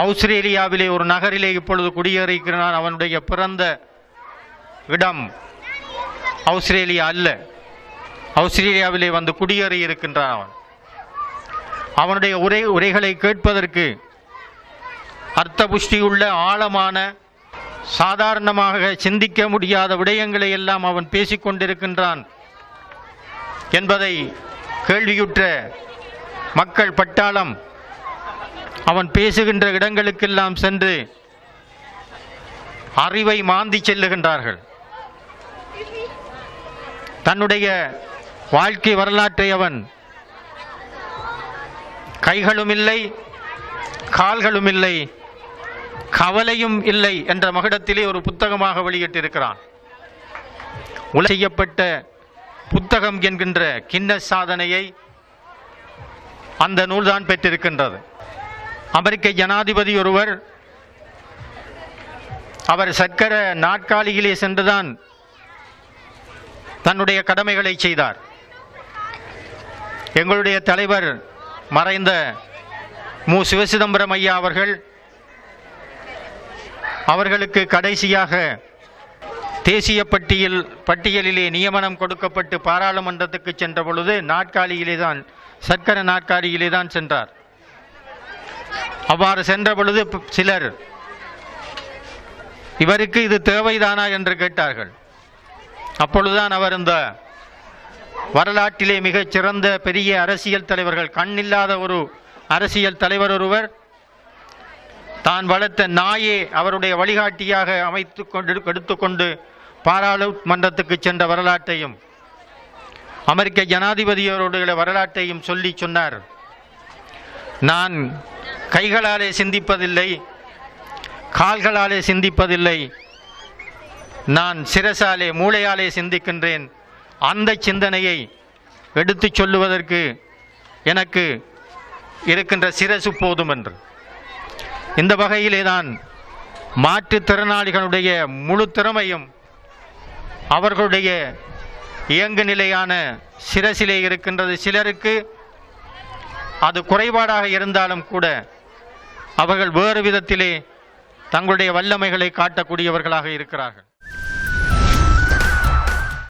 ஆஸ்திரேலியாவிலே ஒரு நகரிலே இப்பொழுது குடியேறியிருக்கிறான். அவனுடைய பிறந்த இடம் ஆஸ்திரேலியா அல்ல, ஆஸ்திரேலியாவிலே வந்து குடியேறி இருக்கின்றான். அவனுடைய உரைகளை கேட்பதற்கு அர்த்த புஷ்டியுள்ள ஆழமான சாதாரணமாக சிந்திக்க முடியாத விடயங்களை எல்லாம் அவன் பேசிக்கொண்டிருக்கின்றான் என்பதை கேள்வியுற்ற மக்கள் பட்டாளம் அவன் பேசுகின்ற இடங்களுக்கெல்லாம் சென்று அறிவை மாந்தி செல்லுகின்றார்கள். தன்னுடைய வாழ்க்கை வரலாற்றை அவன் கைகளும் இல்லை, கால்களும் இல்லை, கவலையும் இல்லை என்ற மகுடத்திலே ஒரு புத்தகமாக வெளியிட்டிருக்கிறான். செய்யப்பட்ட புத்தகம் என்கின்ற கின்னஸ் சாதனையை அந்த நூல்தான் பெற்றிருக்கின்றது. அமெரிக்க ஜனாதிபதி ஒருவர் அவர் சக்கர நாற்காலியிலே சென்றுதான் தன்னுடைய கடமைகளை செய்தார். எங்களுடைய தலைவர் மறைந்த மு. சிவசிதம்பரம் ஐயா அவர்களுக்கு கடைசியாக தேசிய பட்டியலிலே நியமனம் கொடுக்கப்பட்டு பாராளுமன்றத்துக்கு சென்ற பொழுது நாற்காலியிலே தான், சக்கர நாற்காலியிலே தான் சென்றார். அவ்வாறு சென்ற பொழுது சிலர் இவருக்கு இது தேவைதானா என்று கேட்டார்கள். அப்பொழுதுதான் அவர் இந்த வரலாற்றிலே மிகச் சிறந்த பெரிய அரசியல் தலைவர்கள், கண்ணில்லாத ஒரு அரசியல் தலைவர் ஒருவர் தான் வளர்த்த நாயே அவருடைய வழிகாட்டியாக எடுத்துக்கொண்டு பாராளுமன்றத்துக்கு சென்ற வரலாற்றையும் அமெரிக்க ஜனாதிபதியோருடைய வரலாற்றையும் சொல்லி சொன்னார். நான் கைகளாலே சிந்திப்பதில்லை, கால்களாலே சிந்திப்பதில்லை, நான் சிரசாலே மூளையாலே சிந்திக்கின்றேன். அந்த சிந்தனையை எடுத்து சொல்லுவதற்கு எனக்கு இருக்கின்ற சிரசு போதும் என்று. இந்த வகையிலே தான் மாற்றுத்திறனாளிகளுடைய முழு திறமையும் அவர்களுடைய இயங்கு நிலையான சிரசிலே இருக்கின்றது. சிலருக்கு அது குறைபாடாக இருந்தாலும் கூட அவர்கள் வேறு விதத்திலே தங்களுடைய வல்லமைகளை காட்டக்கூடியவர்களாக இருக்கிறார்கள்.